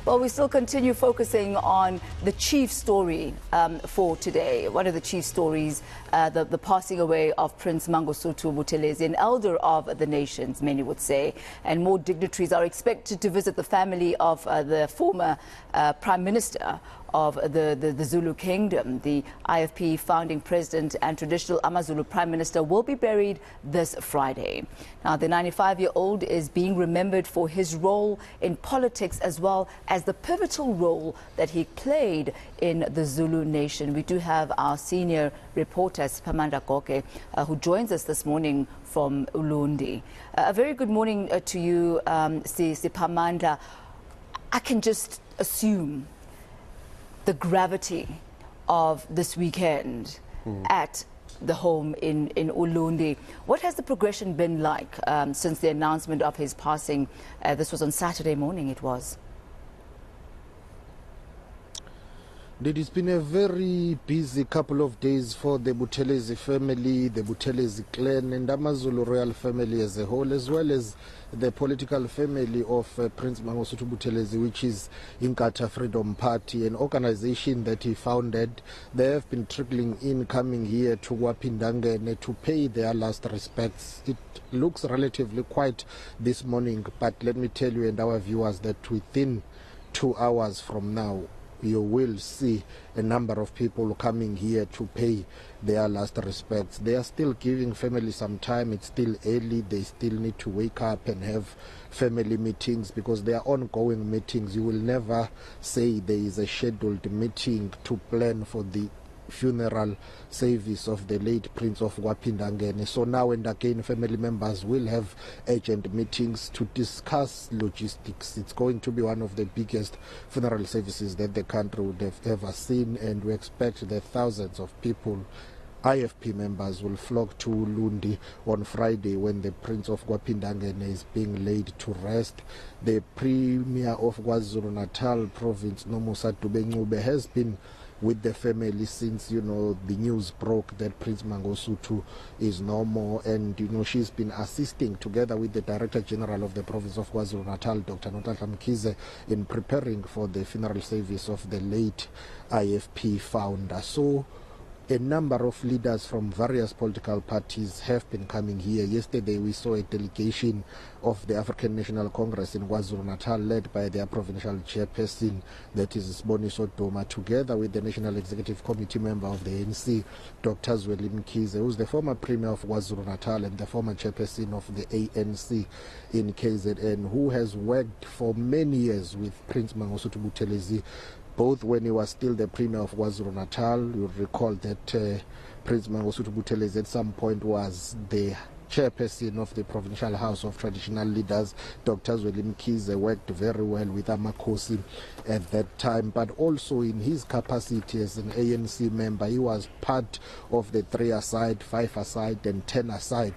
Well, we still continue focusing on the chief story for today. One of the chief stories, the passing away of Prince Mangosuthu Buthelezi, an elder of the nations, many would say. And more dignitaries are expected to visit the family of the former Prime Minister of the Zulu Kingdom. The IFP founding president and traditional AmaZulu Prime Minister will be buried this Friday. Now, the 95-year-old is being remembered for his role in politics as well as the pivotal role that he played in the Zulu nation. We do have our senior reporter, Siphamandla Goge, who joins us this morning from Ulundi. A very good morning to you, Siphamandla. I can just assume the gravity of this weekend at the home in Ulundi. What has the progression been like since the announcement of his passing? This was on Saturday morning, it was. It has been a very busy couple of days for the Buthelezi family, the Buthelezi clan and AmaZulu royal family as a whole, as well as the political family of Prince Mangosuthu Buthelezi, which is eNCA Freedom Party, an organization that he founded. They have been trickling in, coming here to Wapindangene to pay their last respects. It looks relatively quiet this morning, but let me tell you and our viewers that within 2 hours from now, you will see a number of people coming here to pay their last respects. They are still giving family some time. It's still early. They still need to wake up and have family meetings because they are ongoing meetings. You will never say there is a scheduled meeting to plan for the funeral service of the late Prince of Wapindangene. So now and again, family members will have urgent meetings to discuss logistics. It's going to be one of the biggest funeral services that the country would have ever seen, and we expect that thousands of people, IFP members, will flock to Ulundi on Friday when the Prince of Wapindangene is being laid to rest. The Premier of KwaZulu-Natal province, Mangosuthu Buthelezi, has been with the family since, the news broke that Prince Mangosuthu is no more, and, she's been assisting together with the Director General of the province of KwaZulu-Natal, Dr. Mkize, in preparing for the funeral service of the late IFP founder. So a number of leaders from various political parties have been coming here. Yesterday we saw a delegation of the African National Congress in KwaZulu-Natal led by their provincial chairperson, that is Mangosuthu, together with the National Executive Committee member of the ANC, Dr. Mkize, who's the former Premier of KwaZulu-Natal and the former chairperson of the ANC in KZN, who has worked for many years with Prince Mangosuthu Buthelezi, both when he was still the Premier of KwaZulu-Natal. You'll recall that Prince Mangosuthu Buthelezi at some point was the chairperson of the Provincial House of Traditional Leaders. Dr. Mkize worked very well with Amakosi at that time, but also in his capacity as an ANC member, he was part of the 3-a-side, 5-a-side and 10-a-side.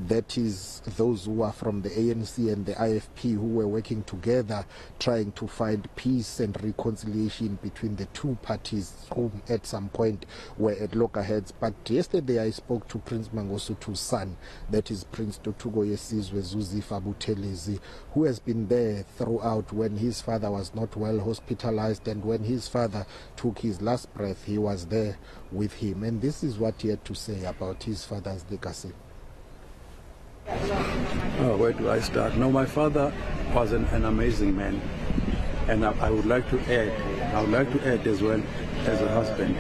That is those who are from the ANC and the IFP who were working together trying to find peace and reconciliation between the two parties who at some point were at loggerheads. But yesterday I spoke to Prince Mangosuthu's son, that is Prince Totugo Yesizwe Zuzifa Buthelezi, who has been there throughout when his father was not well, hospitalized, and when his father took his last breath, he was there with him. And this is what he had to say about his father's legacy. Oh, where do I start? No, my father was an amazing man, and I would like to add as well as a husband,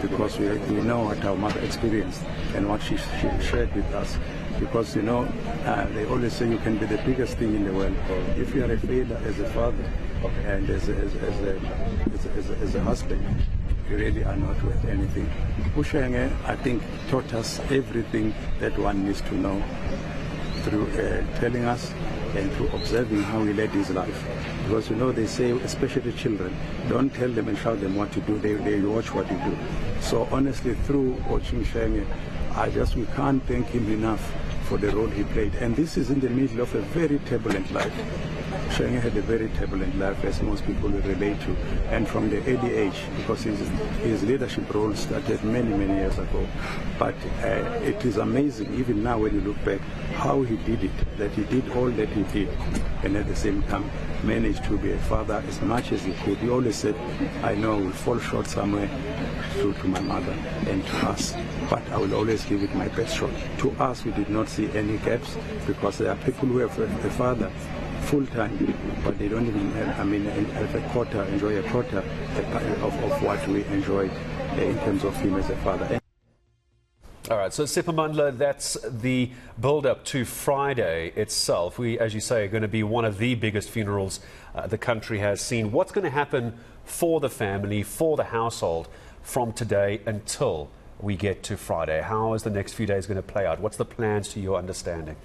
because we know what our mother experienced and what she shared with us. Because they always say you can be the biggest thing in the world if you are a failure as a father and as a husband. You really are not worth anything. Bushenge, I think, taught us everything that one needs to know through telling us and through observing how he led his life. Because they say, especially children, don't tell them and shout them what to do, they watch what you do. So honestly, through watching Shenge, we can't thank him enough for the role he played. And this is in the middle of a very turbulent life. Shenge had a very turbulent life, as most people will relate to, and from the early age, because his leadership role started many, many years ago. But it is amazing, even now when you look back, how he did it, that he did all that he did, and at the same time managed to be a father as much as he could. He always said, I know I will fall short somewhere to my mother and to us, but I will always give it my best shot. To us, we did not see any gaps, because there are people who have a father full-time, but they don't even have a quarter, enjoy a quarter of what we enjoyed in terms of him as a father. All right, so Siphamandla, that's the build-up to Friday itself. We, as you say, are going to be one of the biggest funerals the country has seen. What's going to happen for the family, for the household, from today until we get to Friday? How is the next few days going to play out? What's the plans, to your understanding?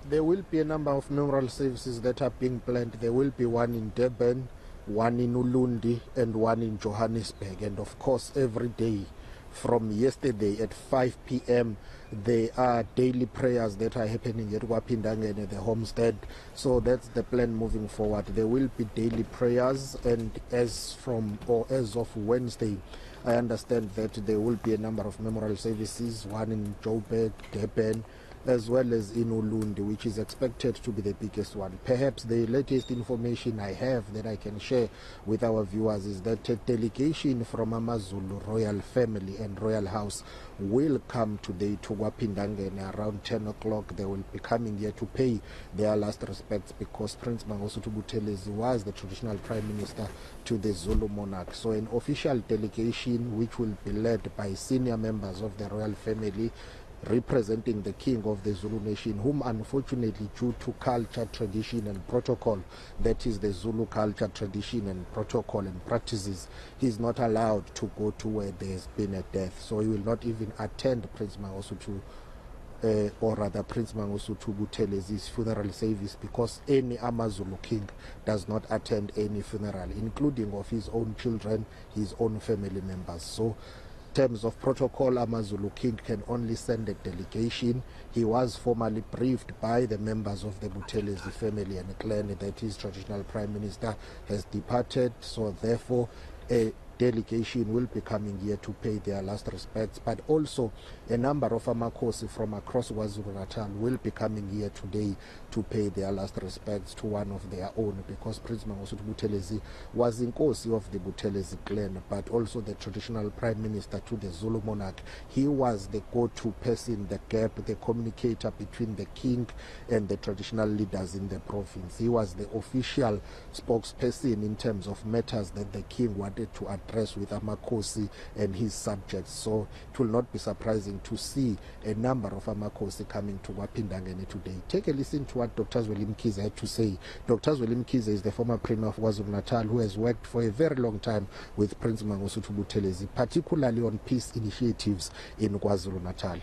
There will be a number of memorial services that are being planned. There will be one in Durban, one in Ulundi, and one in Johannesburg. And of course, every day from yesterday at 5 p.m. there are daily prayers that are happening at Wapindangen at the homestead. So that's the plan moving forward. There will be daily prayers, and as of Wednesday, I understand that there will be a number of memorial services, one in Joburg, Durban, as well as in Ulundi, which is expected to be the biggest one. Perhaps the latest information I have that I can share with our viewers is that a delegation from AmaZulu royal family and royal house will come today to Wapindangen around 10 o'clock. They will be coming here to pay their last respects, because Prince Mangosuthu Buthelezi was the traditional prime minister to the Zulu monarch. So an official delegation, which will be led by senior members of the royal family, representing the king of the Zulu nation, whom unfortunately, due to culture, tradition and protocol, that is the Zulu culture, tradition and protocol and practices, he is not allowed to go to where there has been a death. So he will not even attend Prince Mangosuthu Prince Mangosuthu Buthelezi's funeral service, because any AmaZulu king does not attend any funeral, including of his own children, his own family members. So terms of protocol, AmaZulu king can only send a delegation. He was formally briefed by the members of the Buthelezi family and clan that his traditional prime minister has departed, so therefore a delegation will be coming here to pay their last respects. But also a number of Amakosi from across KwaZulu-Natal will be coming here today to pay their last respects to one of their own, because Prince Mangosuthu Buthelezi was Inkosi of the Buthelezi clan, but also the traditional prime minister to the Zulu monarch. He was the go-to person, the gap, the communicator between the king and the traditional leaders in the province. He was the official spokesperson in terms of matters that the king wanted to address with Amakosi and his subjects. So it will not be surprising to see a number of Amakosi coming to Wapindangen today. Take a listen to what Dr. Zweli Mkhize had to say. Dr. Zweli Mkhize is the former Premier of KwaZulu-Natal, who has worked for a very long time with Prince Mangosuthu Buthelezi, particularly on peace initiatives in KwaZulu-Natal.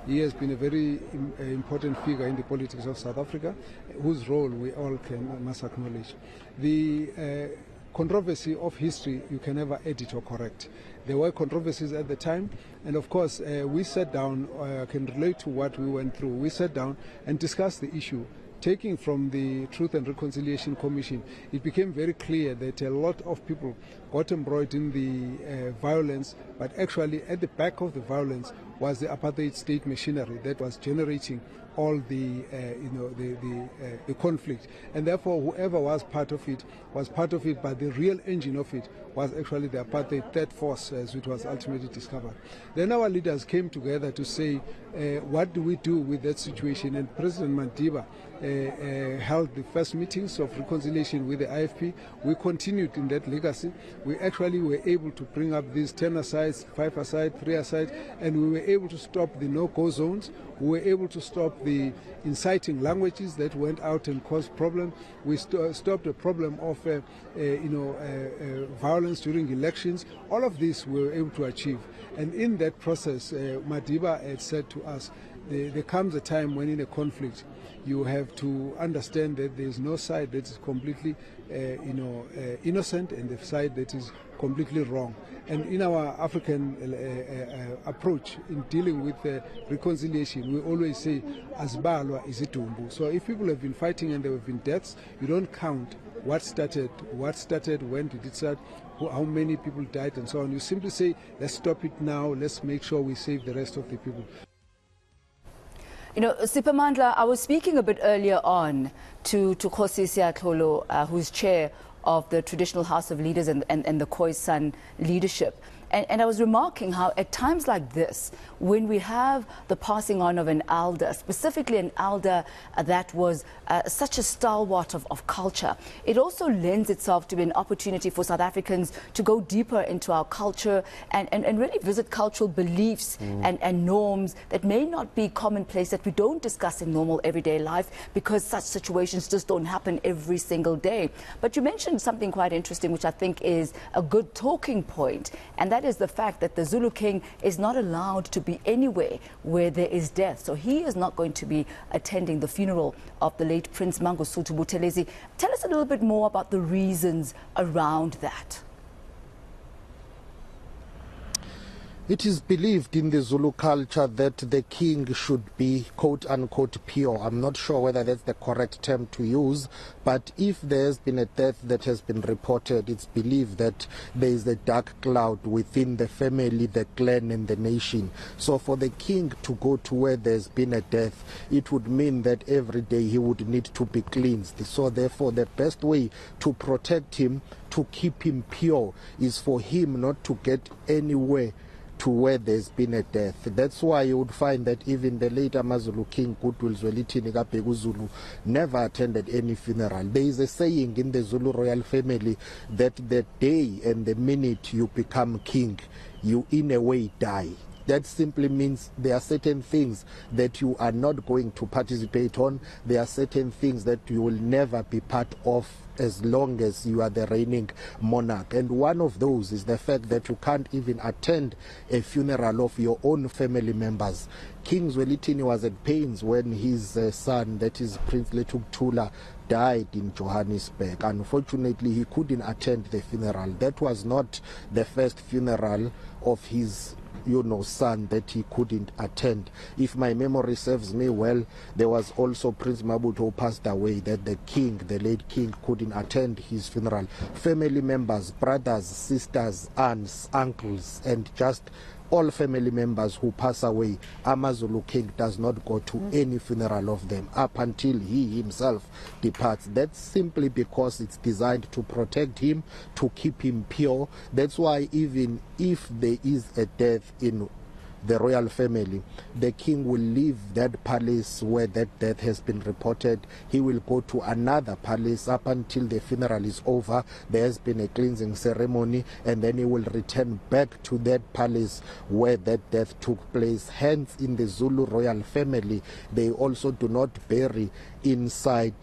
He has been a very important figure in the politics of South Africa, whose role we all must acknowledge. The controversy of history, you can never edit or correct. There were controversies at the time, and of course we sat down, I can relate to what we went through. We sat down and discussed the issue. Taking from the Truth and Reconciliation Commission, it became very clear that a lot of people got embroiled in the violence, but actually at the back of the violence was the apartheid state machinery that was generating all the conflict, and therefore whoever was part of it, but the real engine of it was actually the apartheid third force, as it was ultimately discovered. Then our leaders came together to say, what do we do with that situation? And President Madiba held the first meetings of reconciliation with the IFP. We continued in that legacy. We actually were able to bring up these 10 asides, 5 aside, 3 aside, and we were able to stop the no-go zones. We were able to stop the inciting languages that went out and caused problems. We stopped the problem of violence during elections. All of this we were able to achieve. And in that process, Madiba had said to us, there comes a time when in a conflict you have to understand that there is no side that is completely innocent and the side that is completely wrong. And in our African approach in dealing with reconciliation, we always say, "Asbalwa is itumbu." So if people have been fighting and there have been deaths, you don't count what started, when did it start, how many people died, and so on. You simply say, let's stop it now, let's make sure we save the rest of the people. You know, Siphamandla, I was speaking a bit earlier on to Khosi Siyatlolo, who's chair of the Traditional House of Leaders and the Khoisan leadership. And I was remarking how at times like this, when we have the passing on of an elder, specifically an elder that was such a stalwart of culture, it also lends itself to be an opportunity for South Africans to go deeper into our culture and really visit cultural beliefs and norms that may not be commonplace, that we don't discuss in normal everyday life, because such situations just don't happen every single day. But you mentioned something quite interesting, which I think is a good talking point, and that is the fact that the Zulu King is not allowed to be anywhere where there is death. So he is not going to be attending the funeral of the late Prince Mangosuthu Buthelezi. Tell us a little bit more about the reasons around that. It is believed in the Zulu culture that the king should be quote-unquote pure. I'm not sure whether that's the correct term to use, but if there has been a death that has been reported, it's believed that there is a dark cloud within the family, the clan and the nation. So for the king to go to where there's been a death, it would mean that every day he would need to be cleansed. So therefore the best way to protect him, to keep him pure, is for him not to get anywhere to where there's been a death. That's why you would find that even the late AmaZulu King Goodwill Zwelithini Kabheka Zulu never attended any funeral. There is a saying in the Zulu royal family that the day and the minute you become king, you in a way die. That simply means there are certain things that you are not going to participate on. There are certain things that you will never be part of as long as you are the reigning monarch. And one of those is the fact that you can't even attend a funeral of your own family members. King Zwelithini was at pains when his son, that is Prince Lethukuthula, died in Johannesburg. Unfortunately, he couldn't attend the funeral. That was not the first funeral of his son that he couldn't attend. If my memory serves me well, there was also Prince Mabuto who passed away, that the king, the late king, couldn't attend his funeral. Family members, brothers, sisters, aunts, uncles, and just all family members who pass away, AmaZulu King does not go to any funeral of them up until he himself departs. That's simply because it's designed to protect him, to keep him pure. That's why even if there is a death in the royal family, the king will leave that palace where that death has been reported. He will go to another palace up until the funeral is over. There has been a cleansing ceremony, and then he will return back to that palace where that death took place. Hence, in the Zulu royal family, they also do not bury inside,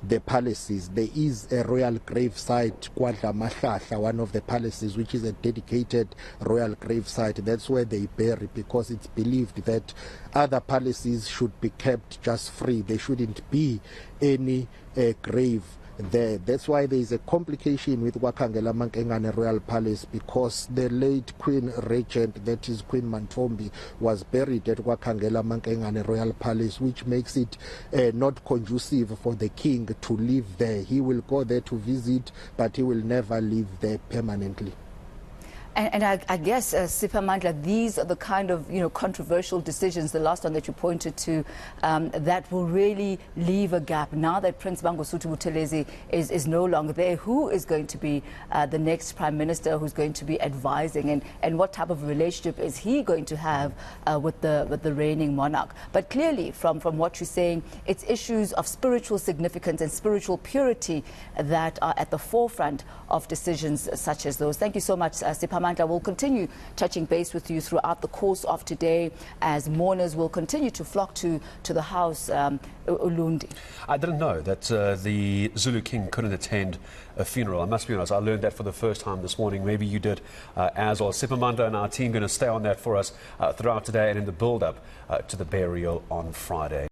the palaces. There is a royal gravesite, Kwadla Mahlahla, one of the palaces, which is a dedicated royal gravesite. That's where they bury, because it's believed that other palaces should be kept just free. There shouldn't be any grave there. That's why there is a complication with Wakangela Mankengane Royal Palace, because the late Queen Regent, that is Queen Mantombi, was buried at Wakangela Mankengane Royal Palace, which makes it not conducive for the king to live there. He will go there to visit, but he will never live there permanently. And I guess, Siphamandla, these are the kind of controversial decisions, the last one that you pointed to, that will really leave a gap. Now that Prince Mangosuthu Buthelezi is no longer there, who is going to be the next Prime Minister, who's going to be advising, and what type of relationship is he going to have with the reigning monarch? But clearly, from what you're saying, it's issues of spiritual significance and spiritual purity that are at the forefront of decisions such as those. Thank you so much, Siphamandla. Siphamandla, we'll continue touching base with you throughout the course of today as mourners will continue to flock to the house, Ulundi. I didn't know that the Zulu king couldn't attend a funeral. I must be honest, I learned that for the first time this morning. Maybe you did as well. Siphamandla and our team going to stay on that for us throughout today and in the build-up to the burial on Friday.